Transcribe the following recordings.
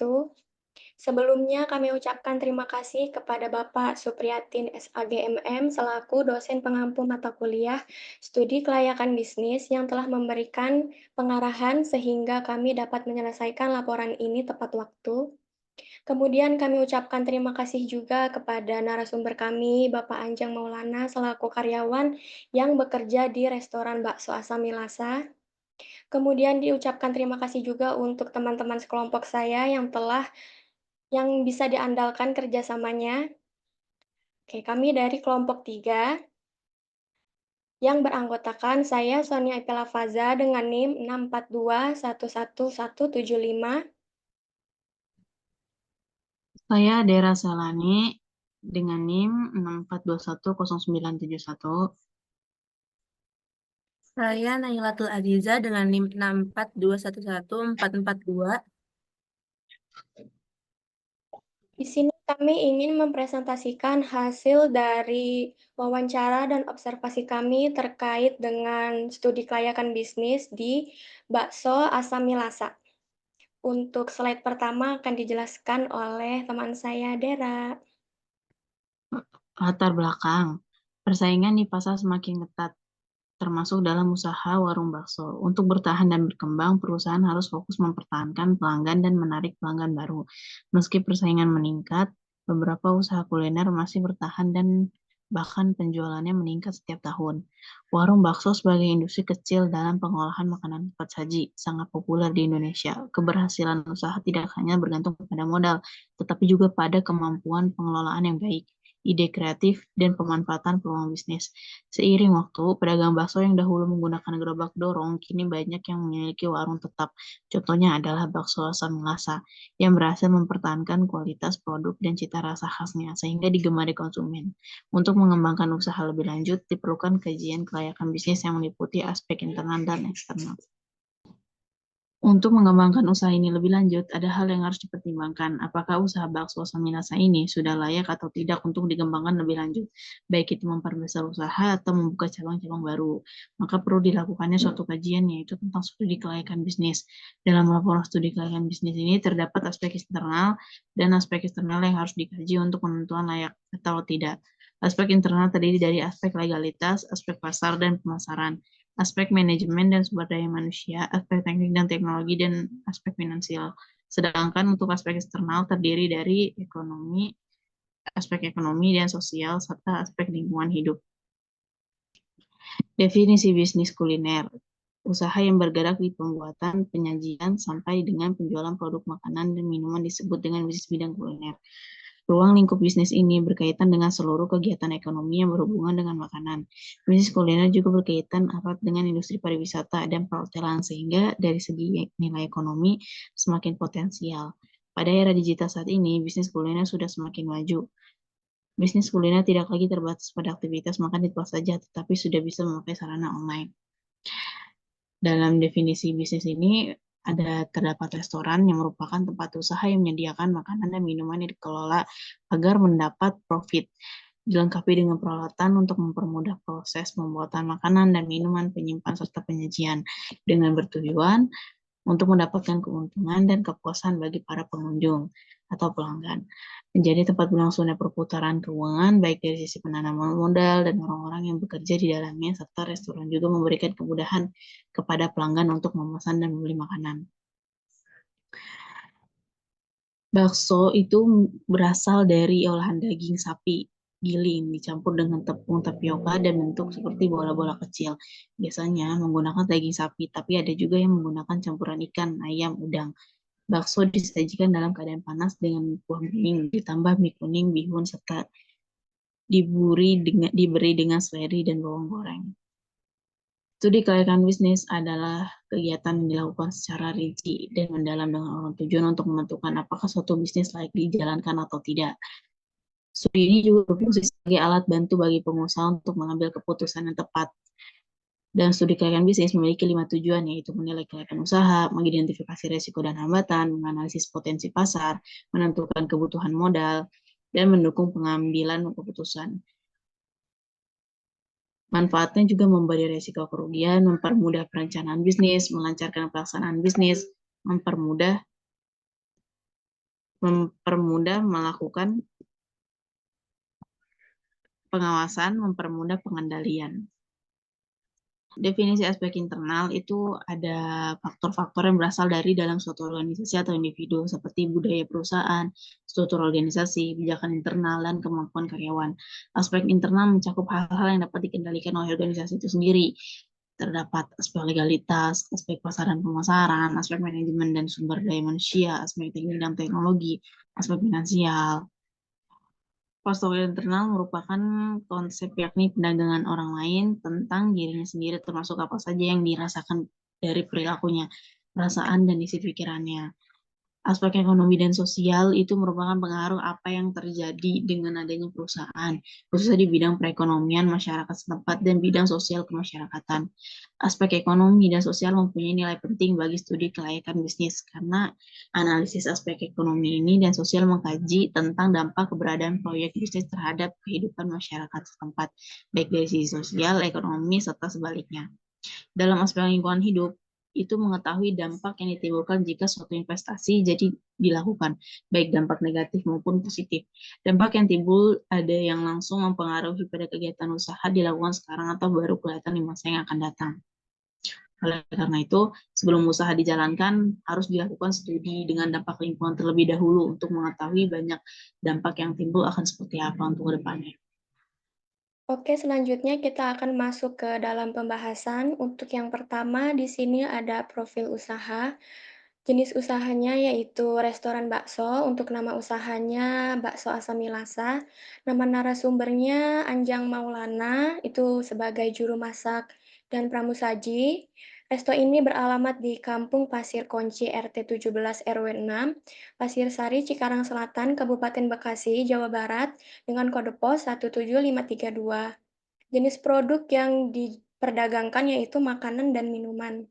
wabarakatuh. Sebelumnya kami ucapkan terima kasih kepada Bapak Supriyatin SAGMM selaku dosen pengampu mata kuliah Studi Kelayakan Bisnis yang telah memberikan pengarahan sehingga kami dapat menyelesaikan laporan ini tepat waktu. Kemudian kami ucapkan terima kasih juga kepada narasumber kami, Bapak Anjang Maulana selaku karyawan yang bekerja di restoran Bakso Asamilasa. Kemudian diucapkan terima kasih juga untuk teman-teman sekelompok saya yang bisa diandalkan kerjasamanya. Oke, kami dari kelompok 3 yang beranggotakan saya Sonia Ipela Faza dengan NIM 642117175. Saya Dera Salani dengan NIM 6421091. Saya Nailatul Aziza dengan NIM 642111442. Di sini kami ingin mempresentasikan hasil dari wawancara dan observasi kami terkait dengan studi kelayakan bisnis di Bakso Asamilasa. Untuk slide pertama akan dijelaskan oleh teman saya, Dera. Latar belakang, persaingan di pasar semakin ketat, termasuk dalam usaha warung bakso. Untuk bertahan dan berkembang, perusahaan harus fokus mempertahankan pelanggan dan menarik pelanggan baru. Meski persaingan meningkat, beberapa usaha kuliner masih bertahan dan bahkan penjualannya meningkat setiap tahun. Warung bakso sebagai industri kecil dalam pengolahan makanan cepat saji sangat populer di Indonesia. Keberhasilan usaha tidak hanya bergantung pada modal, tetapi juga pada kemampuan pengelolaan yang baik, ide kreatif, dan pemanfaatan peluang bisnis. Seiring waktu, pedagang bakso yang dahulu menggunakan gerobak dorong kini banyak yang memiliki warung tetap. Contohnya adalah bakso asam Lasa yang berhasil mempertahankan kualitas produk dan cita rasa khasnya sehingga digemari konsumen. Untuk mengembangkan usaha lebih lanjut, diperlukan kajian kelayakan bisnis yang meliputi aspek internal dan eksternal. Untuk mengembangkan usaha ini lebih lanjut, ada hal yang harus dipertimbangkan. Apakah usaha bakso Saminasa ini sudah layak atau tidak untuk dikembangkan lebih lanjut, baik itu memperbesar usaha atau membuka cabang-cabang baru. Maka perlu dilakukannya suatu kajian, yaitu tentang studi kelayakan bisnis. Dalam laporan studi kelayakan bisnis ini terdapat aspek internal dan aspek eksternal yang harus dikaji untuk penentuan layak atau tidak. Aspek internal terdiri dari aspek legalitas, aspek pasar, dan pemasaran, aspek manajemen dan sumber daya manusia, aspek teknik dan teknologi, dan aspek finansial. Sedangkan untuk aspek eksternal terdiri dari aspek ekonomi dan sosial, serta aspek lingkungan hidup. Definisi bisnis kuliner, usaha yang bergerak di pembuatan, penyajian, sampai dengan penjualan produk makanan dan minuman disebut dengan bisnis bidang kuliner. Ruang lingkup bisnis ini berkaitan dengan seluruh kegiatan ekonomi yang berhubungan dengan makanan. Bisnis kuliner juga berkaitan erat dengan industri pariwisata dan perhotelan, sehingga dari segi nilai ekonomi semakin potensial. Pada era digital saat ini, bisnis kuliner sudah semakin maju. Bisnis kuliner tidak lagi terbatas pada aktivitas makan di tempat saja, tetapi sudah bisa memakai sarana online. Dalam definisi bisnis ini, terdapat restoran yang merupakan tempat usaha yang menyediakan makanan dan minuman yang dikelola agar mendapat profit, dilengkapi dengan peralatan untuk mempermudah proses pembuatan makanan dan minuman, penyimpan, serta penyajian, dengan bertujuan untuk mendapatkan keuntungan dan kepuasan bagi para pengunjung atau pelanggan. Menjadi tempat berlangsungnya perputaran keuangan, baik dari sisi penanaman modal dan orang-orang yang bekerja di dalamnya, serta restoran juga memberikan kemudahan kepada pelanggan untuk memesan dan membeli makanan. Bakso itu berasal dari olahan daging sapi giling dicampur dengan tepung tapioka dan bentuk seperti bola-bola kecil. Biasanya menggunakan daging sapi, tapi ada juga yang menggunakan campuran ikan, ayam, udang. Bakso disajikan dalam keadaan panas dengan kuah bening, ditambah mie kuning, bihun, serta diberi dengan seledri dan bawang goreng. Studi kelayakan bisnis adalah kegiatan yang dilakukan secara rinci dan mendalam dengan tujuan untuk menentukan apakah suatu bisnis layak dijalankan atau tidak. Studi ini juga berfungsi sebagai alat bantu bagi pengusaha untuk mengambil keputusan yang tepat. Dan studi kelayakan bisnis memiliki 5 tujuan, yaitu menilai kelayakan usaha, mengidentifikasi risiko dan hambatan, menganalisis potensi pasar, menentukan kebutuhan modal, dan mendukung pengambilan keputusan. Manfaatnya juga memberi risiko kerugian, mempermudah perencanaan bisnis, melancarkan pelaksanaan bisnis, mempermudah mempermudah melakukan pengawasan, mempermudah pengendalian. Definisi aspek internal itu ada faktor-faktor yang berasal dari dalam suatu organisasi atau individu, seperti budaya perusahaan, struktur organisasi, kebijakan internal, dan kemampuan karyawan. Aspek internal mencakup hal-hal yang dapat dikendalikan oleh organisasi itu sendiri. Terdapat aspek legalitas, aspek pasaran pemasaran, aspek manajemen dan sumber daya manusia, aspek teknik dan teknologi, aspek finansial. Postur internal merupakan konsep yakni pandangan orang lain tentang dirinya sendiri, termasuk apa saja yang dirasakan dari perilakunya, perasaan, dan isi pikirannya. Aspek ekonomi dan sosial itu merupakan pengaruh apa yang terjadi dengan adanya perusahaan, khususnya di bidang perekonomian masyarakat setempat dan bidang sosial kemasyarakatan. Aspek ekonomi dan sosial mempunyai nilai penting bagi studi kelayakan bisnis karena analisis aspek ekonomi ini dan sosial mengkaji tentang dampak keberadaan proyek bisnis terhadap kehidupan masyarakat setempat, baik dari sisi sosial, ekonomi, serta sebaliknya. Dalam aspek lingkungan hidup, itu mengetahui dampak yang ditimbulkan jika suatu investasi jadi dilakukan, baik dampak negatif maupun positif. Dampak yang timbul ada yang langsung mempengaruhi pada kegiatan usaha dilakukan sekarang atau baru kelihatan di masa yang akan datang. Oleh karena itu, sebelum usaha dijalankan, harus dilakukan studi dengan dampak lingkungan terlebih dahulu untuk mengetahui banyak dampak yang timbul akan seperti apa untuk ke depannya. Oke, selanjutnya kita akan masuk ke dalam pembahasan. Untuk yang pertama, di sini ada profil usaha. Jenis usahanya yaitu restoran bakso, untuk nama usahanya Bakso Asamilasa. Nama narasumbernya Anjang Maulana, itu sebagai juru masak dan pramusaji. Resto ini beralamat di Kampung Pasir Konci RT 17 RW 6, Pasir Sari, Cikarang Selatan, Kabupaten Bekasi, Jawa Barat, dengan kode pos 17532. Jenis produk yang diperdagangkan yaitu makanan dan minuman.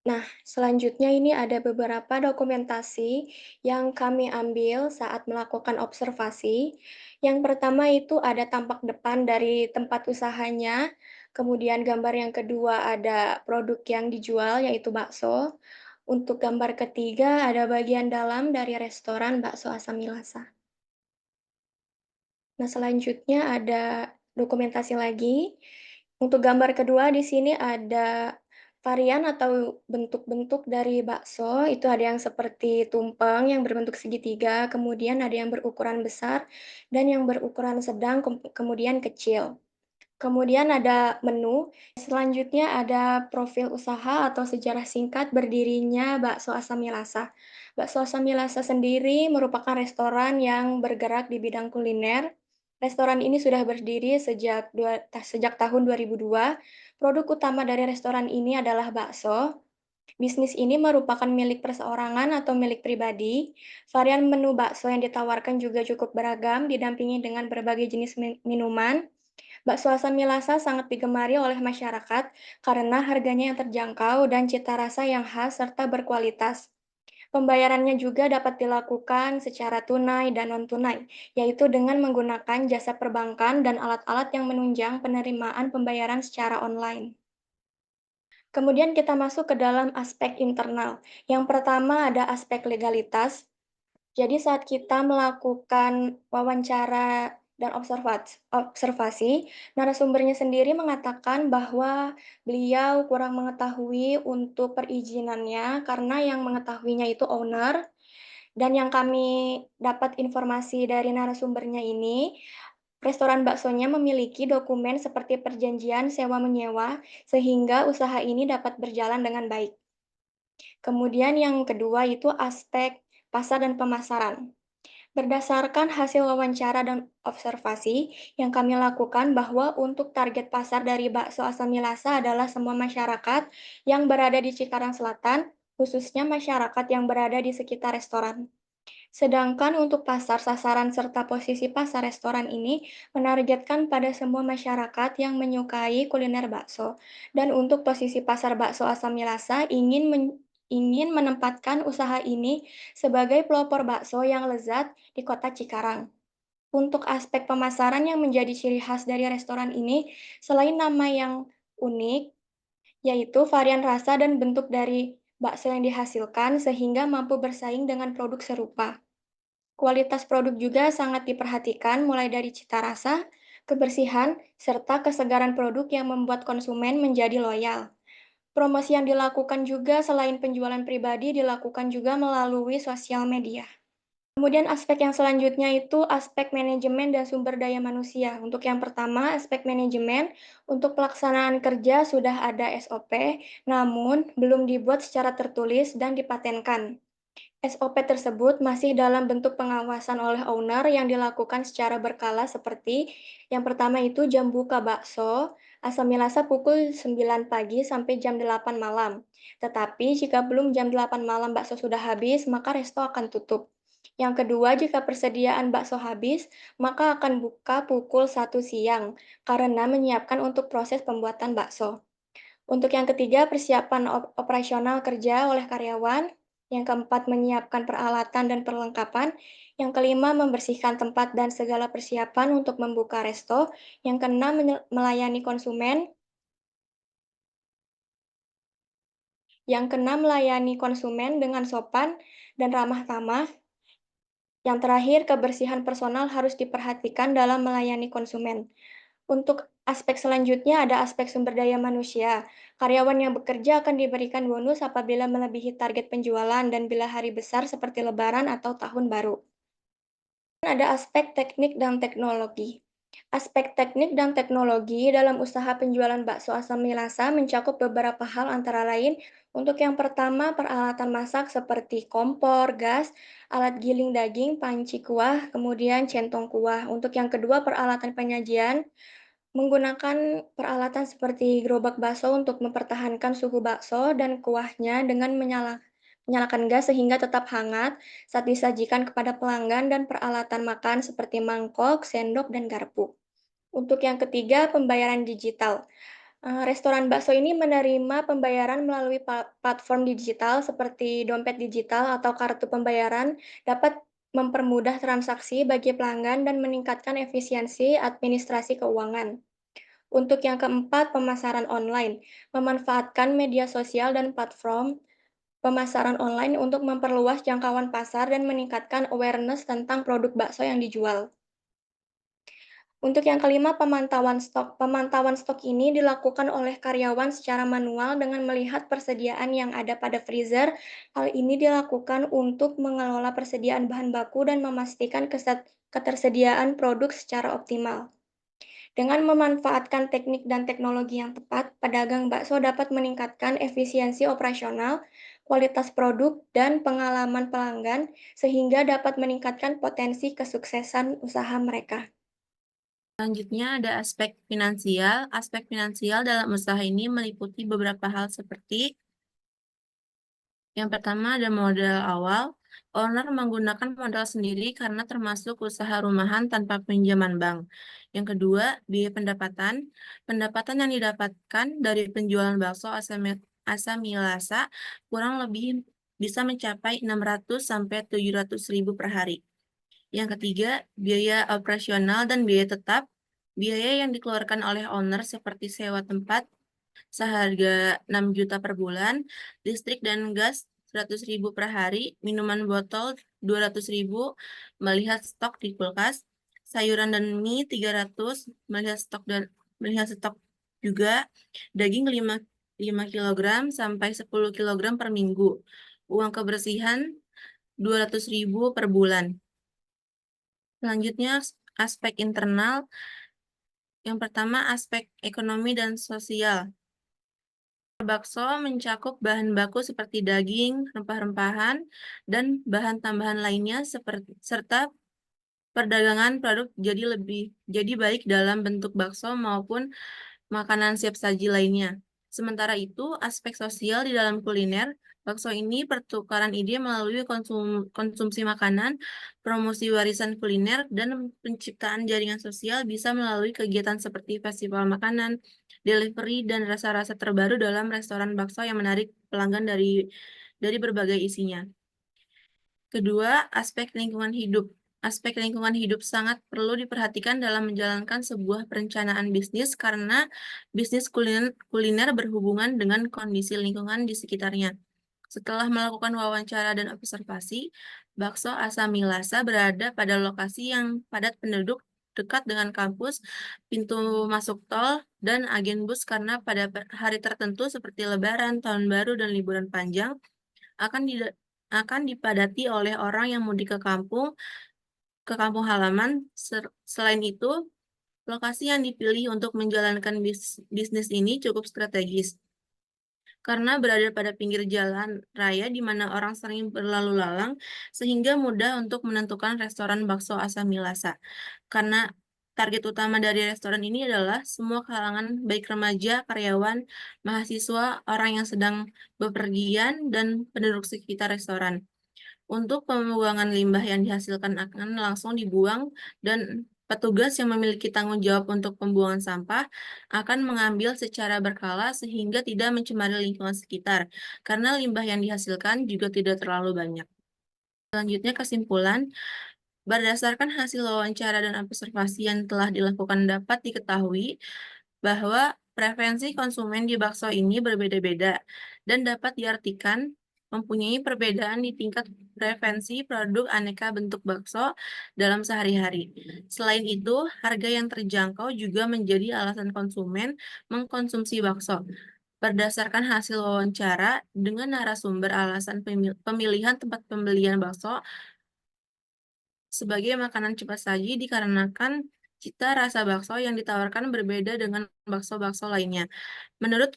Nah, selanjutnya ini ada beberapa dokumentasi yang kami ambil saat melakukan observasi. Yang pertama itu ada tampak depan dari tempat usahanya, kemudian gambar yang kedua ada produk yang dijual yaitu bakso. Untuk gambar ketiga ada bagian dalam dari restoran Bakso Asamilasa. Nah, selanjutnya ada dokumentasi lagi. Untuk gambar kedua di sini ada varian atau bentuk-bentuk dari bakso, itu ada yang seperti tumpeng yang berbentuk segitiga, kemudian ada yang berukuran besar dan yang berukuran sedang, kemudian kecil. Kemudian ada menu, selanjutnya ada profil usaha atau sejarah singkat berdirinya Bakso Asamilasa. Bakso Asamilasa sendiri merupakan restoran yang bergerak di bidang kuliner. Restoran ini sudah berdiri sejak tahun 2002. Produk utama dari restoran ini adalah bakso. Bisnis ini merupakan milik perseorangan atau milik pribadi. Varian menu bakso yang ditawarkan juga cukup beragam, didampingi dengan berbagai jenis minuman. Bakso asam Milasa sangat digemari oleh masyarakat karena harganya yang terjangkau dan cita rasa yang khas serta berkualitas. Pembayarannya juga dapat dilakukan secara tunai dan non-tunai, yaitu dengan menggunakan jasa perbankan dan alat-alat yang menunjang penerimaan pembayaran secara online. Kemudian kita masuk ke dalam aspek internal. Yang pertama ada aspek legalitas. Jadi saat kita melakukan wawancara dan observasi, narasumbernya sendiri mengatakan bahwa beliau kurang mengetahui untuk perizinannya karena yang mengetahuinya itu owner. Dan yang kami dapat informasi dari narasumbernya ini, restoran baksonya memiliki dokumen seperti perjanjian sewa menyewa sehingga usaha ini dapat berjalan dengan baik. Kemudian yang kedua itu aspek pasar dan pemasaran. Berdasarkan hasil wawancara dan observasi yang kami lakukan bahwa untuk target pasar dari bakso Asamilasa adalah semua masyarakat yang berada di Cikarang Selatan, khususnya masyarakat yang berada di sekitar restoran. Sedangkan untuk pasar sasaran serta posisi pasar restoran ini menargetkan pada semua masyarakat yang menyukai kuliner bakso. Dan untuk posisi pasar bakso Asamilasa ingin menempatkan usaha ini sebagai pelopor bakso yang lezat di kota Cikarang. Untuk aspek pemasaran yang menjadi ciri khas dari restoran ini, selain nama yang unik, yaitu varian rasa dan bentuk dari bakso yang dihasilkan sehingga mampu bersaing dengan produk serupa. Kualitas produk juga sangat diperhatikan mulai dari cita rasa, kebersihan, serta kesegaran produk yang membuat konsumen menjadi loyal. Promosi yang dilakukan juga selain penjualan pribadi dilakukan juga melalui sosial media. Kemudian aspek yang selanjutnya itu aspek manajemen dan sumber daya manusia. Untuk yang pertama, aspek manajemen, untuk pelaksanaan kerja sudah ada SOP, namun belum dibuat secara tertulis dan dipatenkan. SOP tersebut masih dalam bentuk pengawasan oleh owner yang dilakukan secara berkala seperti yang pertama itu jam buka bakso, asam milasa pukul 9 pagi sampai jam 8 malam. Tetapi jika belum jam 8 malam bakso sudah habis, maka resto akan tutup. Yang kedua, jika persediaan bakso habis, maka akan buka pukul 1 siang karena menyiapkan untuk proses pembuatan bakso. Untuk yang ketiga, persiapan operasional kerja oleh karyawan. Yang keempat, menyiapkan peralatan dan perlengkapan. Yang kelima, membersihkan tempat dan segala persiapan untuk membuka resto. Yang keenam, melayani konsumen. Yang keenam, melayani konsumen dengan sopan dan ramah tamah. Yang terakhir, kebersihan personal harus diperhatikan dalam melayani konsumen. Untuk aspek selanjutnya ada aspek sumber daya manusia. Karyawan yang bekerja akan diberikan bonus apabila melebihi target penjualan dan bila hari besar seperti Lebaran atau Tahun Baru. Ada aspek teknik dan teknologi. Aspek teknik dan teknologi dalam usaha penjualan bakso asam milasa mencakup beberapa hal antara lain. Untuk yang pertama, peralatan masak seperti kompor, gas, alat giling daging, panci kuah, kemudian centong kuah. Untuk yang kedua, peralatan penyajian, menggunakan peralatan seperti gerobak bakso untuk mempertahankan suhu bakso dan kuahnya dengan menyalakan gas sehingga tetap hangat saat disajikan kepada pelanggan dan peralatan makan seperti mangkok, sendok, dan garpu. Untuk yang ketiga, pembayaran digital. Restoran bakso ini menerima pembayaran melalui platform digital seperti dompet digital atau kartu pembayaran dapat mempermudah transaksi bagi pelanggan dan meningkatkan efisiensi administrasi keuangan. Untuk yang keempat, pemasaran online. Memanfaatkan media sosial dan platform pemasaran online untuk memperluas jangkauan pasar dan meningkatkan awareness tentang produk bakso yang dijual. Untuk yang kelima, pemantauan stok. Pemantauan stok ini dilakukan oleh karyawan secara manual dengan melihat persediaan yang ada pada freezer. Hal ini dilakukan untuk mengelola persediaan bahan baku dan memastikan ketersediaan produk secara optimal. Dengan memanfaatkan teknik dan teknologi yang tepat, pedagang bakso dapat meningkatkan efisiensi operasional, kualitas produk, dan pengalaman pelanggan, sehingga dapat meningkatkan potensi kesuksesan usaha mereka. Selanjutnya ada aspek finansial. Aspek finansial dalam usaha ini meliputi beberapa hal seperti yang pertama ada modal awal. Owner menggunakan modal sendiri karena termasuk usaha rumahan tanpa pinjaman bank. Yang kedua, biaya pendapatan. Pendapatan yang didapatkan dari penjualan bakso asam milasa kurang lebih bisa mencapai 600 sampai 700 ribu per hari. Yang ketiga, biaya operasional dan biaya tetap. Biaya yang dikeluarkan oleh owner seperti sewa tempat seharga 6 juta per bulan, listrik dan gas 100 ribu per hari, minuman botol 200 ribu, melihat stok di kulkas, sayuran dan mie 300, melihat stok juga, daging 5 kilogram sampai 10 kilogram per minggu, uang kebersihan 200 ribu per bulan. Selanjutnya, aspek internal. Yang pertama, aspek ekonomi dan sosial. Bakso mencakup bahan baku seperti daging, rempah-rempahan, dan bahan tambahan lainnya serta perdagangan produk jadi baik dalam bentuk bakso maupun makanan siap saji lainnya. Sementara itu, aspek sosial di dalam kuliner, bakso ini pertukaran ide melalui konsumsi makanan, promosi warisan kuliner, dan penciptaan jaringan sosial bisa melalui kegiatan seperti festival makanan, delivery, dan rasa-rasa terbaru dalam restoran bakso yang menarik pelanggan dari berbagai isinya. Kedua, aspek lingkungan hidup. Aspek lingkungan hidup sangat perlu diperhatikan dalam menjalankan sebuah perencanaan bisnis karena bisnis kuliner berhubungan dengan kondisi lingkungan di sekitarnya. Setelah melakukan wawancara dan observasi, bakso Asami Lasa berada pada lokasi yang padat penduduk dekat dengan kampus, pintu masuk tol, dan agen bus karena pada hari tertentu seperti Lebaran, Tahun Baru, dan liburan panjang akan dipadati oleh orang yang mudik ke kampung halaman. Selain itu, lokasi yang dipilih untuk menjalankan bisnis ini cukup strategis karena berada pada pinggir jalan raya di mana orang sering berlalu lalang, sehingga mudah untuk menentukan restoran bakso Asami Lasa. Karena target utama dari restoran ini adalah semua kalangan, baik remaja, karyawan, mahasiswa, orang yang sedang bepergian, dan penduduk sekitar restoran. Untuk pembuangan limbah yang dihasilkan akan langsung dibuang dan petugas yang memiliki tanggung jawab untuk pembuangan sampah akan mengambil secara berkala sehingga tidak mencemari lingkungan sekitar, karena limbah yang dihasilkan juga tidak terlalu banyak. Selanjutnya kesimpulan, berdasarkan hasil wawancara dan observasi yang telah dilakukan dapat diketahui bahwa preferensi konsumen di bakso ini berbeda-beda dan dapat diartikan mempunyai perbedaan di tingkat preferensi produk aneka bentuk bakso dalam sehari-hari. Selain itu, harga yang terjangkau juga menjadi alasan konsumen mengkonsumsi bakso. Berdasarkan hasil wawancara dengan narasumber, alasan pemilihan tempat pembelian bakso sebagai makanan cepat saji dikarenakan cita rasa bakso yang ditawarkan berbeda dengan bakso-bakso lainnya. Menurut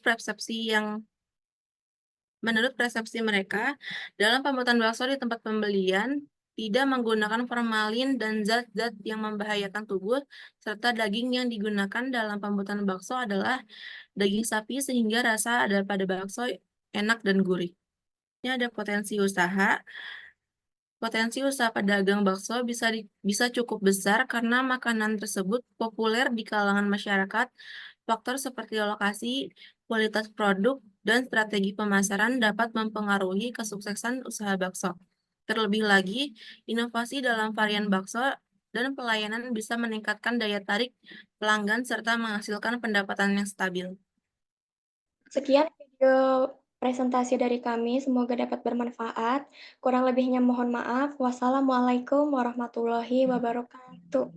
persepsi mereka, dalam pembuatan bakso di tempat pembelian tidak menggunakan formalin dan zat-zat yang membahayakan tubuh, serta daging yang digunakan dalam pembuatan bakso adalah daging sapi sehingga rasa pada bakso enak dan gurih. Ini ada Potensi usaha pedagang bakso bisa cukup besar karena makanan tersebut populer di kalangan masyarakat. Faktor seperti lokasi, kualitas produk, dan strategi pemasaran dapat mempengaruhi kesuksesan usaha bakso. Terlebih lagi, inovasi dalam varian bakso dan pelayanan bisa meningkatkan daya tarik pelanggan serta menghasilkan pendapatan yang stabil. Sekian video presentasi dari kami, semoga dapat bermanfaat. Kurang lebihnya mohon maaf. Wassalamualaikum warahmatullahi wabarakatuh.